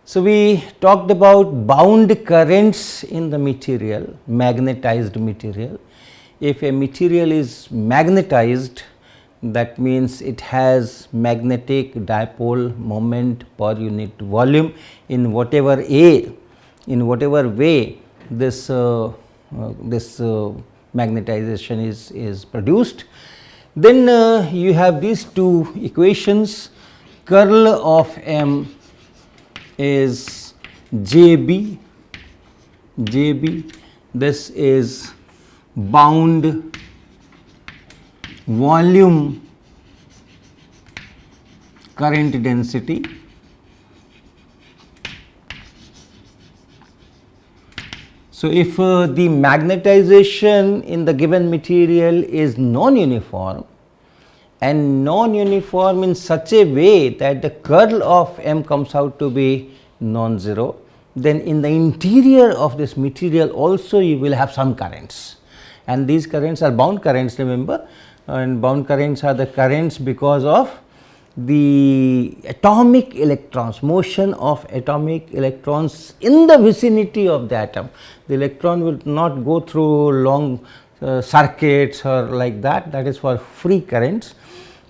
So, we talked about bound currents in the material, magnetized material. If a material is magnetized, that means it has magnetic dipole moment per unit volume in whatever way this magnetization is produced. Then you have these two equations, curl of M is JB, this is bound volume current density, so if the magnetization in the given material is non-uniform and non-uniform in such a way that the curl of M comes out to be non-zero, then in the interior of this material also you will have some currents, and these currents are bound currents, remember, and bound currents are the currents because of the atomic electrons, motion of atomic electrons in the vicinity of the atom. The electron will not go through long circuits or like that, that is for free currents.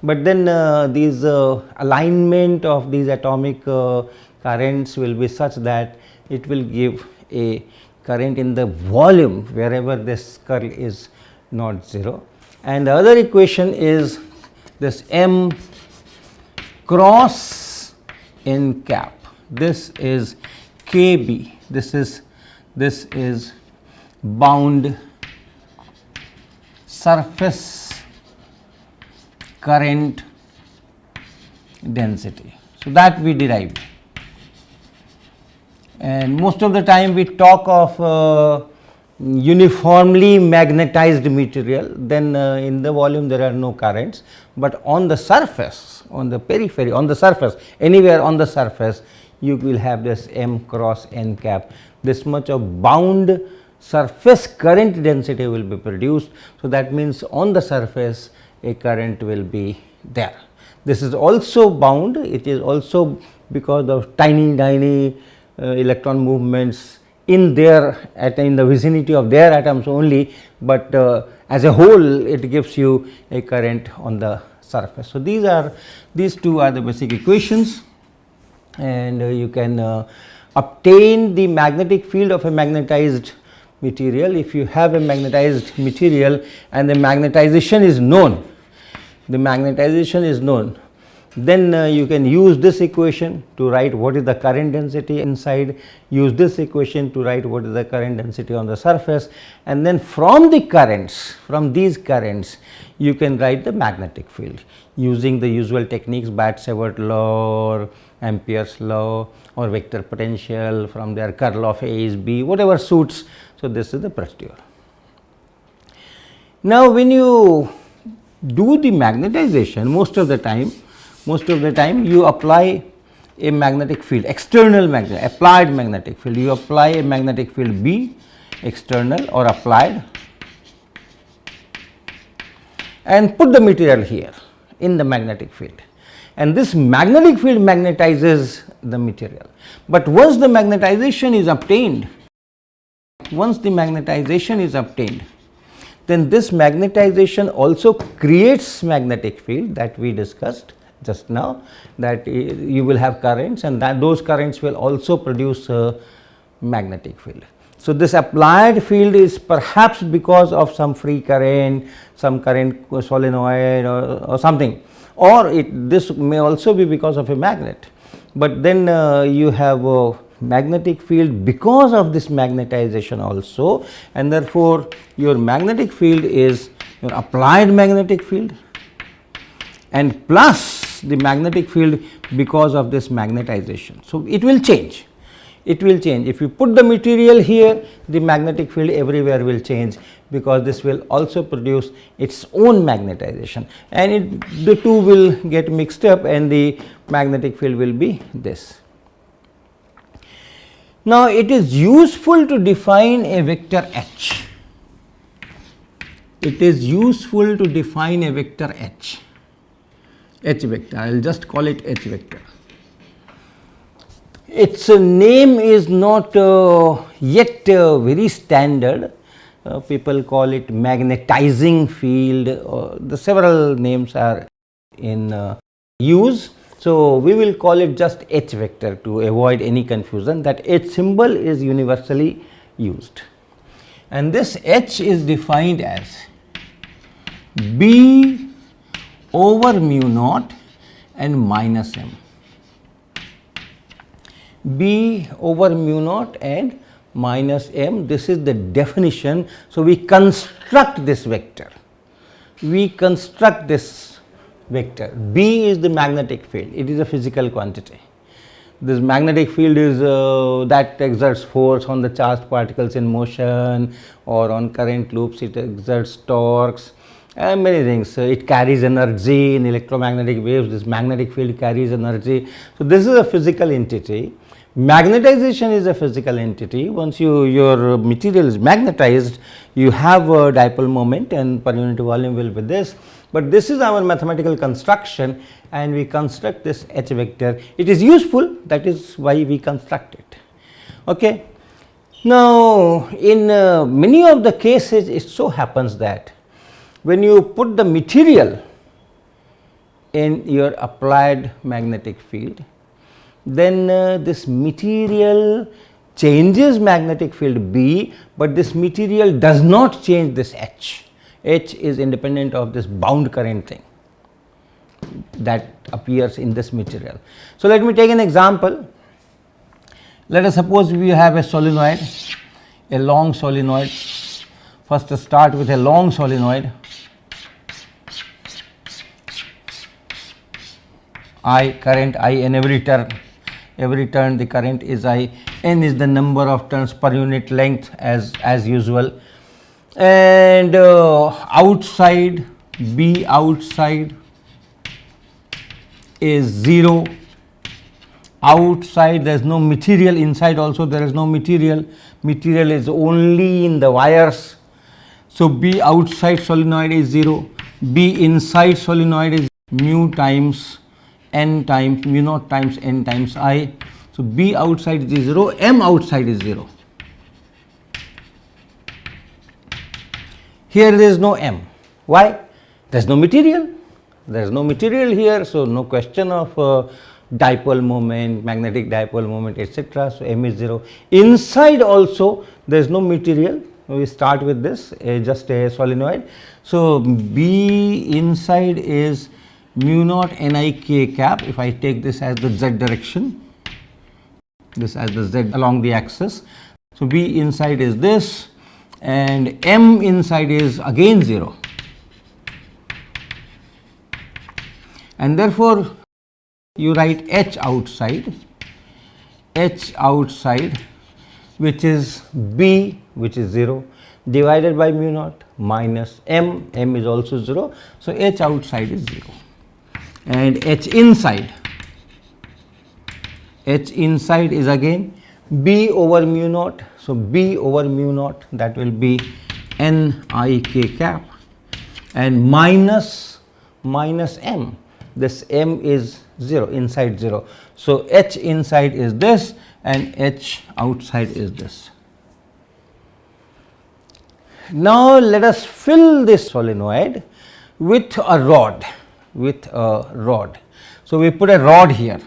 But then these alignment of these atomic currents will be such that it will give a current in the volume wherever this curl is not zero. And the other equation is this M cross n cap, this is KB, this is bound surface current density. So, that we derived, and most of the time we talk of uniformly magnetized material, then in the volume there are no currents, but on the surface, on the periphery, on the surface, anywhere on the surface you will have this M cross n cap, this much of bound surface current density will be produced. So, that means on the surface a current will be there. This is also bound, it is also because of tiny electron movements in their in the vicinity of their atoms only, but as a whole it gives you a current on the surface. So, these two are the basic equations, and you can obtain the magnetic field of a magnetized material. If you have a magnetized material and the magnetization is known, then you can use this equation to write what is the current density inside, use this equation to write what is the current density on the surface, and then from the currents, from these currents you can write the magnetic field using the usual techniques, Bat-Savart law or Ampere's law or vector potential, from their curl of A is B, whatever suits. So, this is the procedure. Now, when you do the magnetization, most of the time you apply a magnetic field, external applied magnetic field, you apply a magnetic field B, external or applied, and put the material here in the magnetic field, and this magnetic field magnetizes the material. But once the magnetization is obtained, then this magnetization also creates magnetic field that we discussed just now, that you will have currents, and that those currents will also produce a magnetic field. So, this applied field is perhaps because of some free current, some current solenoid or something, or this may also be because of a magnet, but then you have a magnetic field because of this magnetization also, and therefore, your magnetic field is your applied magnetic field and plus the magnetic field because of this magnetization. So, it will change. If you put the material here, the magnetic field everywhere will change, because this will also produce its own magnetization, and the two will get mixed up and the magnetic field will be this. Now, it is useful to define a vector H. It is useful to define a vector H vector. I will just call it H vector. its name is not yet very standard. People call it magnetizing field, the several names are in use. So, we will call it just H vector to avoid any confusion, that H symbol is universally used, and this H is defined as B over mu naught and minus m. B over mu naught and minus m, this is the definition. So, we construct this vector, we construct this vector. B is the magnetic field, it is a physical quantity. This magnetic field is that exerts force on the charged particles in motion, or on current loops it exerts torques and many things. It carries energy in electromagnetic waves, this magnetic field carries energy. So, this is a physical entity. Magnetization is a physical entity. Once your material is magnetized, you have a dipole moment and per unit volume will be this, but this is our mathematical construction and we construct this H vector. It is useful, that is why we construct it. Okay. Now, in many of the cases it so happens that when you put the material in your applied magnetic field, then this material changes magnetic field B, but this material does not change this H. H is independent of this bound current thing that appears in this material. So, let me take an example. Let us suppose we have a solenoid, a long solenoid. First start with a long solenoid, I, current I, and every turn the current is I, n is the number of turns per unit length as usual, and outside B outside is 0, outside there is no material, inside also there is no material, material is only in the wires. So, B outside solenoid is 0, B inside solenoid is mu times n times mu naught times n times I. So, B outside is 0, m outside is 0. Here there is no m. Why? There is no material. There is no material here. So, no question of dipole moment, magnetic dipole moment, etc. So, m is 0. Inside also there is no material. We start with this just a solenoid. So, B inside is mu naught Ni k cap. If I take this as the z direction, this as the z along the axis. So, B inside is this and m inside is again 0, and therefore, you write H outside which is B, which is 0, divided by mu naught minus m, m is also 0. So, H outside is 0 and H inside is again B over mu naught. So, B over mu naught, that will be N I k cap, and minus m, this m is 0, inside 0. So, H inside is this and H outside is this. Now, let us fill this solenoid with a rod, So, we put a rod here.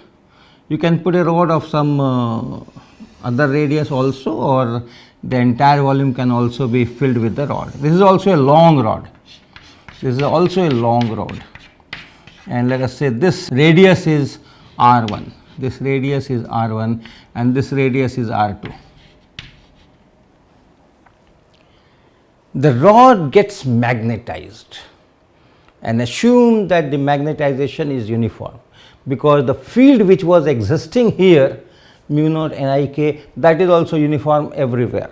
You can put a rod of some other radius also, or the entire volume can also be filled with the rod. This is also a long rod. And let us say this radius is R1, this radius is R1 and this radius is R2. The rod gets magnetized, and assume that the magnetization is uniform, because the field which was existing here mu naught Nik, that is also uniform everywhere.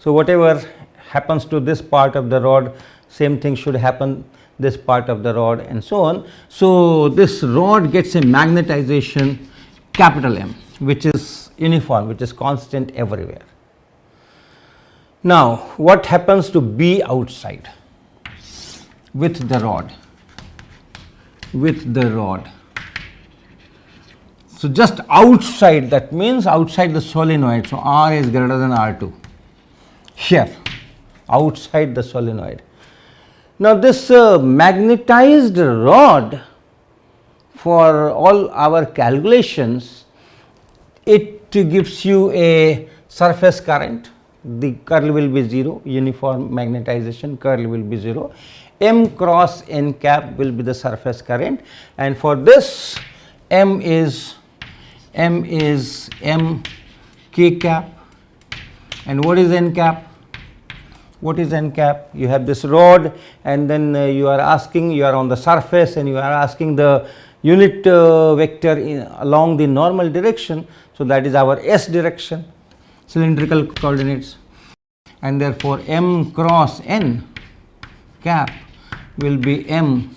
So, whatever happens to this part of the rod, same thing should happen this part of the rod and so on. So, this rod gets a magnetization capital M, which is uniform, which is constant everywhere. Now, what happens to B outside with the rod? So, just outside, that means outside the solenoid. So, R is greater than R2 here, outside the solenoid. Now, this magnetized rod, for all our calculations, it gives you a surface current. The curl will be 0, uniform magnetization, curl will be 0. M cross n cap will be the surface current, and for this M is m k cap. And what is n cap? What is n cap? You have this rod, and then you are on the surface, and you are asking the unit vector along the normal direction. So, that is our s direction, cylindrical coordinates, and therefore, m cross n cap will be m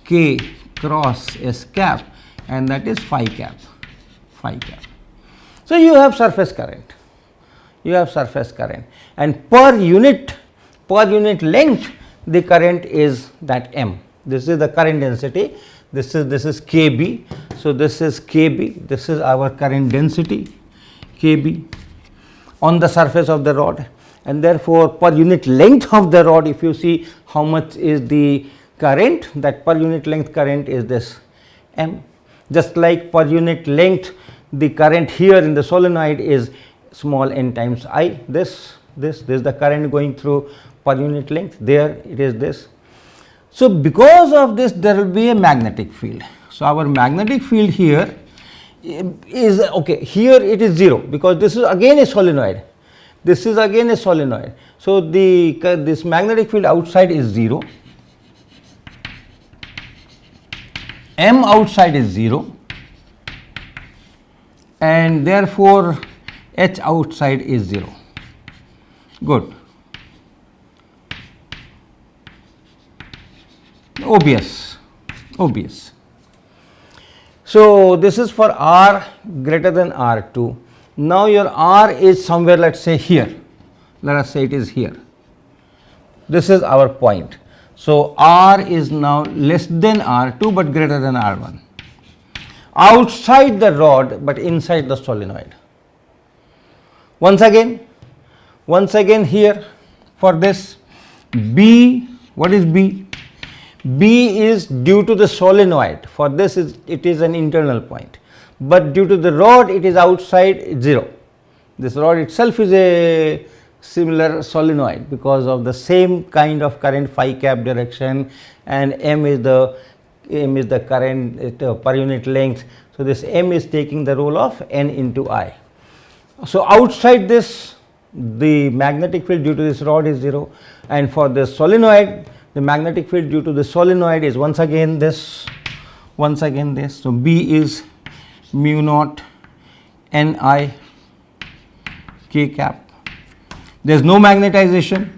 k cross s cap, and that is phi cap. So, you have surface current. And per unit length, the current is that m. This is the current density. This is Kb. So, this is Kb. This is our current density Kb on the surface of the rod, and therefore, per unit length of the rod, if you see how much is the current, that per unit length current is this m. Just like per unit length, the current here in the solenoid is small n times I. This is the current going through per unit length. There it is this. So, because of this, there will be a magnetic field. So, our magnetic field here is okay. Here it is 0, because this is again a solenoid. So, this magnetic field outside is 0. M outside is 0, and therefore, H outside is 0. Good. Obvious. So, this is for R greater than R2. Now, your R is somewhere, let us say here, let us say it is here. This is our point. So, R is now less than R2, but greater than R1, outside the rod, but inside the solenoid. Once again here for this B, what is B? B is due to the solenoid. For this it is an internal point, but due to the rod it is outside 0. This rod itself is a similar solenoid because of the same kind of current phi cap direction, and m is the current per unit length. So, this m is taking the role of n into I. So, outside this, the magnetic field due to this rod is 0, and for the solenoid, the magnetic field due to the solenoid is once again this. So, B is mu naught n I k cap. There is no magnetization.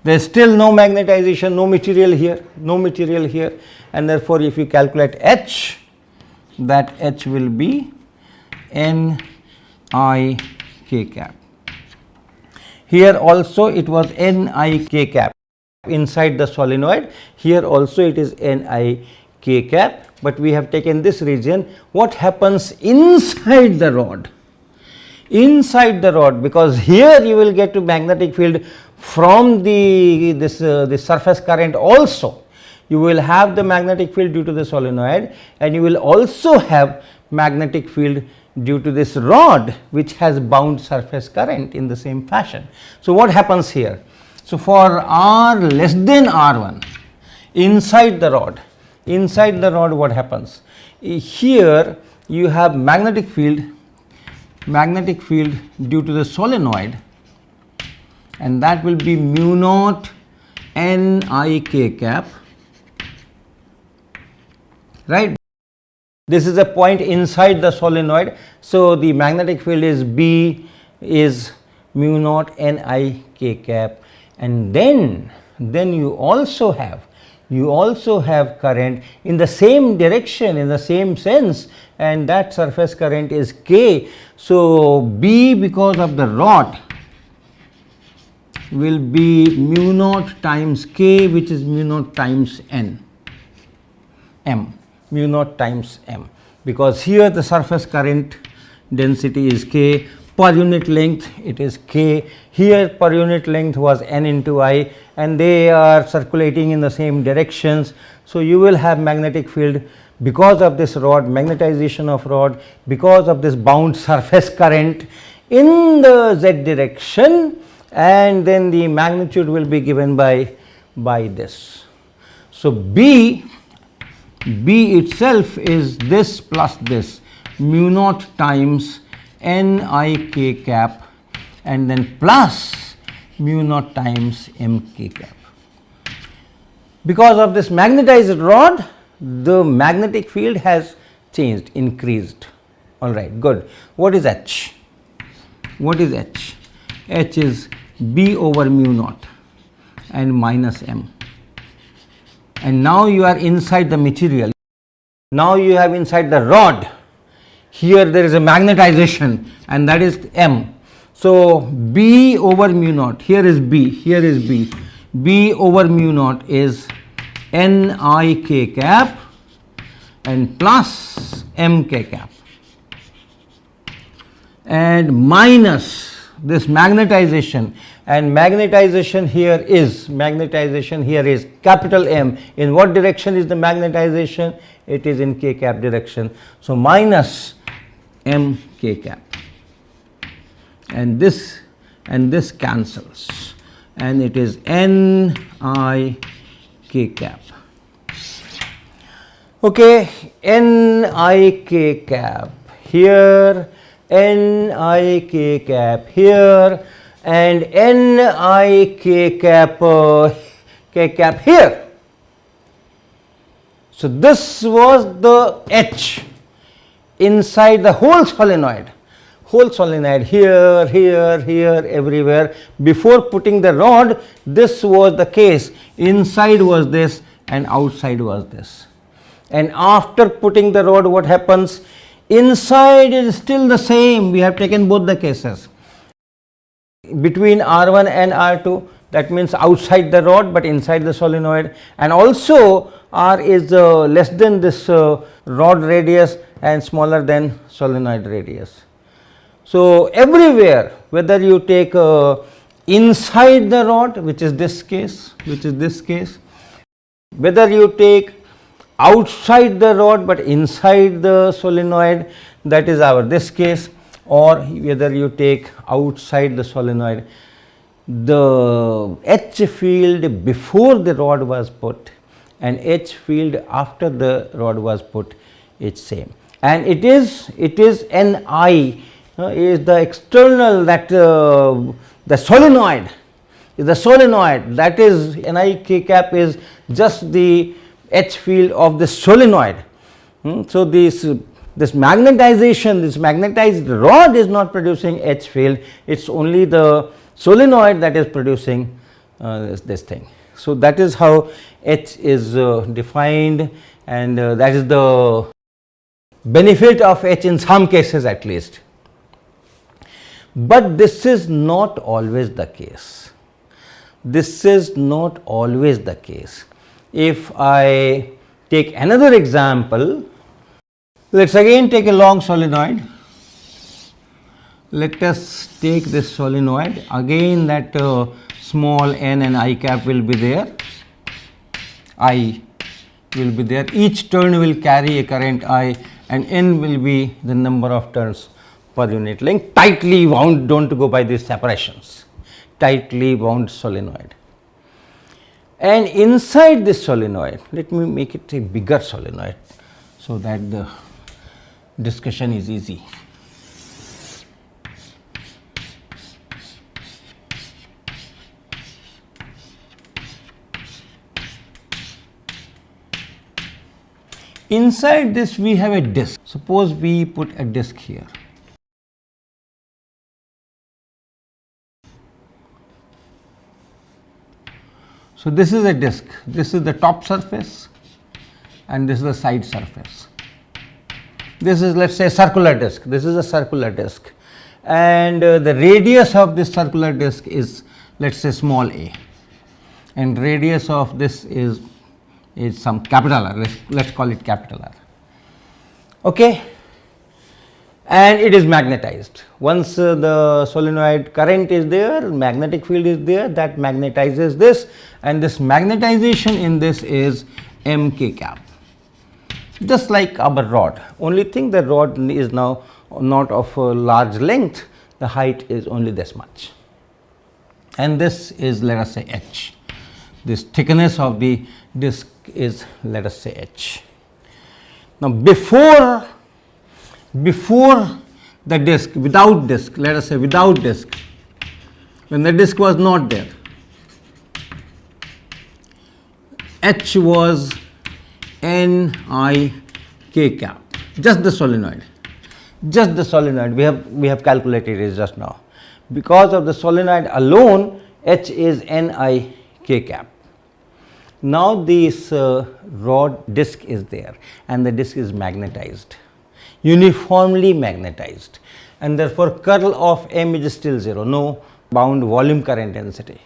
There is still no magnetization, no material here, and therefore, if you calculate H, that H will be n I k cap. Here also it was n I k cap inside the solenoid. Here also it is n I k cap, but we have taken this region. What happens inside the rod? Because here you will get to magnetic field from this surface current also. You will have the magnetic field due to the solenoid, and you will also have magnetic field due to this rod, which has bound surface current in the same fashion. So, what happens here? So, for R less than R1 inside the rod, what happens? Here you have magnetic field due to the solenoid, and that will be mu naught n I k cap, right. This is a point inside the solenoid. So, the magnetic field is B is mu naught n I k cap, and then you also have current in the same direction, in the same sense, and that surface current is K. So, B because of the rod will be mu naught times K, which is mu naught times n, m, mu naught times m. because here the surface current density is k, per unit length it is k, here per unit length was n into I, and they are circulating in the same directions. So, you will have magnetic field because of this rod, magnetization of rod, because of this bound surface current in the z direction, and then the magnitude will be given by this. So, B itself is this plus this mu naught times n I k cap, and then plus mu naught times m k cap. Because of this magnetized rod, the magnetic field has changed, increased. All right, good. What is H? What is H? H is B over mu naught and minus m. And now you are inside the material. Now you have inside the rod. Here there is a magnetization, and that is m. So, B over mu naught, here is B, here is B. B over mu naught is n I k cap and plus m k cap, and minus this magnetization, and magnetization here is capital M. In what direction is the magnetization? It is in k cap direction. So, minus m k cap, and this cancels, and it is n I k cap. Okay, n I k cap here, n I k cap here, and n I k cap here. So, this was the H inside the whole solenoid here, everywhere. Before putting the rod, this was the case, inside was this and outside was this. And after putting the rod, what happens? Inside is still the same, we have taken both the cases. Between R1 and R2, that means outside the rod but inside the solenoid, and also R is less than this rod radius and smaller than solenoid radius. So, everywhere, whether you take inside the rod, which is this case, whether you take outside the rod but inside the solenoid, that is our this case, or whether you take outside the solenoid, the H field before the rod was put and H field after the rod was put is same, and it is Ni is the external, that the solenoid that is Ni k cap is just the H field of the solenoid. So, this magnetization, this magnetized rod is not producing H field, it is only the solenoid that is producing this thing. So, that is how H is defined, and that is the benefit of H in some cases at least. But this is not always the case. If I take another example, let us again take a long solenoid. Let us take this solenoid, again that small n and I cap will be there, each turn will carry a current I, and n will be the number of turns per unit length, tightly wound, do not go by these separations, tightly wound solenoid. And inside this solenoid, let me make it a bigger solenoid so that the discussion is easy. Inside this we have a disc. Suppose we put a disc here. So, this is a disc, this is the top surface and this is the side surface. This is, let us say, circular disc, this is a circular disc, and the radius of this circular disc is, let us say, small a, and radius of this is some capital R, let us call it capital R. Okay. And it is magnetized. Once the solenoid current is there, magnetic field is there, that magnetizes this, and this magnetization in this is mk cap, just like our rod. Only thing, the rod is now not of a large length, the height is only this much, and this is, let us say, h. This thickness of the disc is, let us say, h. Now, before the disc, without disc, let us say without disc, when the disc was not there, h was Nik cap, just the solenoid, we have calculated it just now. Because of the solenoid alone, h is Nik cap. Now this rod disc is there, and the disc is magnetized, uniformly magnetized, and therefore curl of m is still 0, no bound volume current density.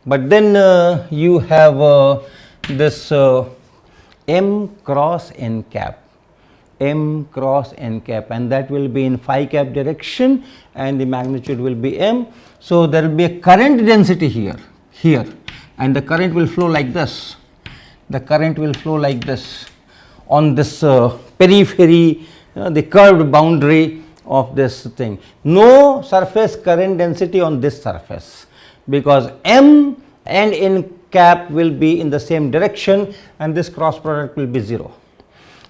But then you have this m cross n cap, and that will be in phi cap direction, and the magnitude will be m. So there will be a current density here, and the current will flow like this. The current will flow like this on this periphery, the curved boundary of this thing. No surface current density on this surface, because m and n cap will be in the same direction, and this cross product will be 0.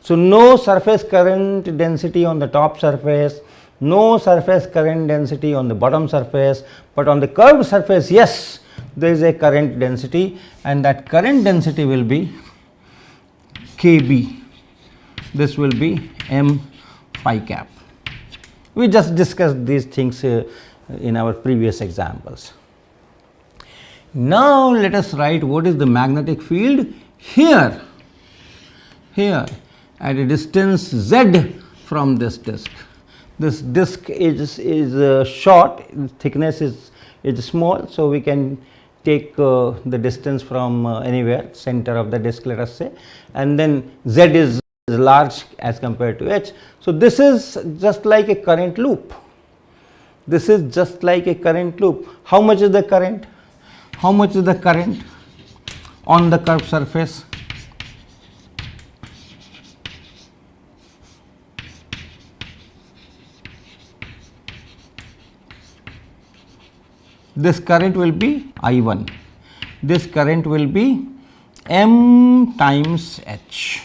So no surface current density on the top surface, no surface current density on the bottom surface, but on the curved surface, yes, there is a current density, and that current density will be Kb. This will be m phi cap. We just discussed these things in our previous examples. Now let us write what is the magnetic field here at a distance z from this disc. This disc is short, thickness is small, so we can take the distance from anywhere, center of the disc, let us say, and then z is large as compared to h. So this is just like a current loop. This is just like a current loop. How much is the current? How much is the current on the curved surface? This current will be I1. This current will be m times h.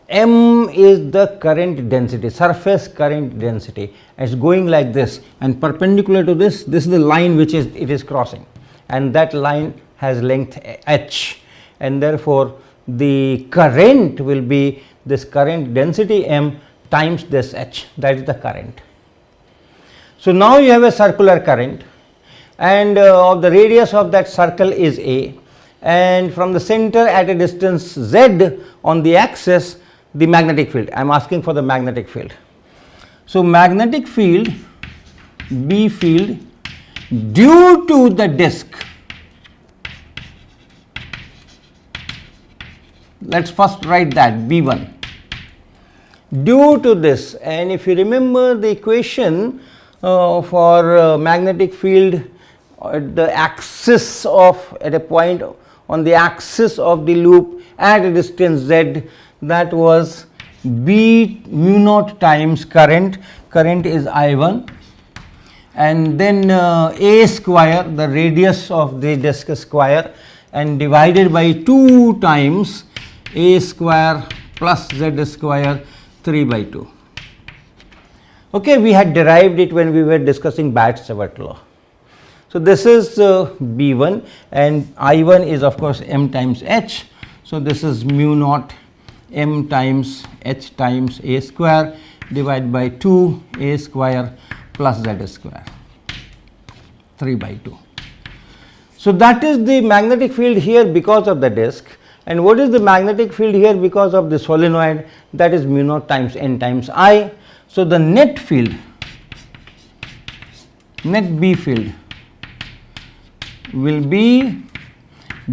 M is the current density, surface current density. It's going like this, and perpendicular to this is the line which it is crossing, and that line has length h, and therefore the current will be this current density m times this h, that is the current. So now you have a circular current, and of the radius of that circle is a, and from the center at a distance z on the axis, the magnetic field. I am asking for the magnetic field. So magnetic field, B field, due to the disc, let us first write that B1, due to this. And if you remember the equation for magnetic field at the axis of, at a point on the axis of the loop at a distance z, that was B mu naught times current is I1, and then a square, the radius of the disc square, and divided by 2 times a square plus z square 3 by 2. Okay, we had derived it when we were discussing Bart-Savart law. So this is B1, and I1 is of course m times h. So this is mu naught m times h times a square divided by 2 a square plus z square 3 by 2. So that is the magnetic field here because of the disc. And what is the magnetic field here because of the solenoid? That is mu naught times n times I. So the net field, net B field will be,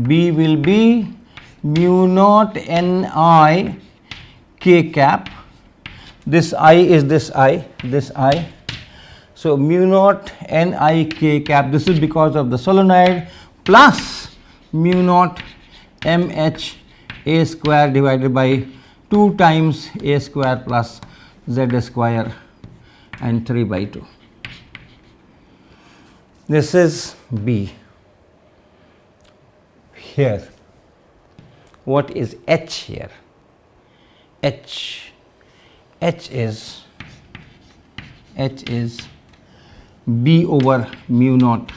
B will be mu naught n I k cap. this I is this I. So, mu naught n I k cap, this is because of the solenoid, plus mu naught m h a square divided by 2 times a square plus z square and 3 by 2. This is B. Here, what is H here? H is B over mu naught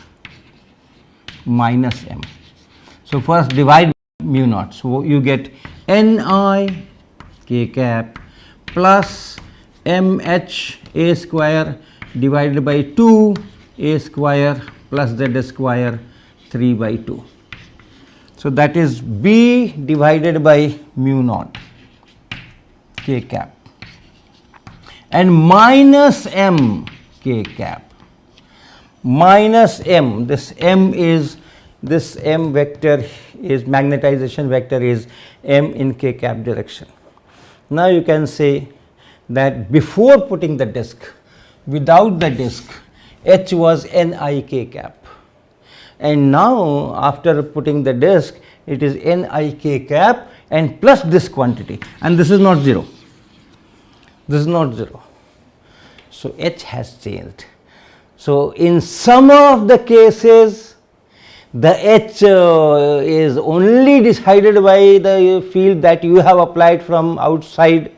minus m. So, first divide mu naught. So, you get n I k cap plus m h a square divided by 2 a square plus z square 3 by 2. So, that is B divided by mu naught k cap and minus m k cap. Minus m, this m is, this m vector is, magnetization vector is m in k cap direction. Now, you can say that before putting the disk, without the disk, H was n I k cap, and now after putting the disk, it is n I k cap and plus this quantity, and this is not 0. This is not 0. So, H has changed. So, in some of the cases, the H is only decided by the field that you have applied from outside,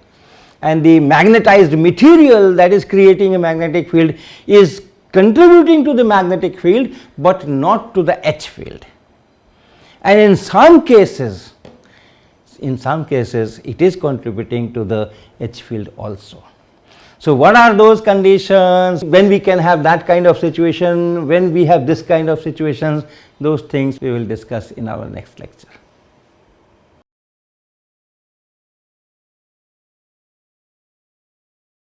and the magnetized material that is creating a magnetic field is contributing to the magnetic field, but not to the H field. And in some cases it is contributing to the H field also. So, what are those conditions, when we can have that kind of situation, when we have this kind of situations, those things we will discuss in our next lecture.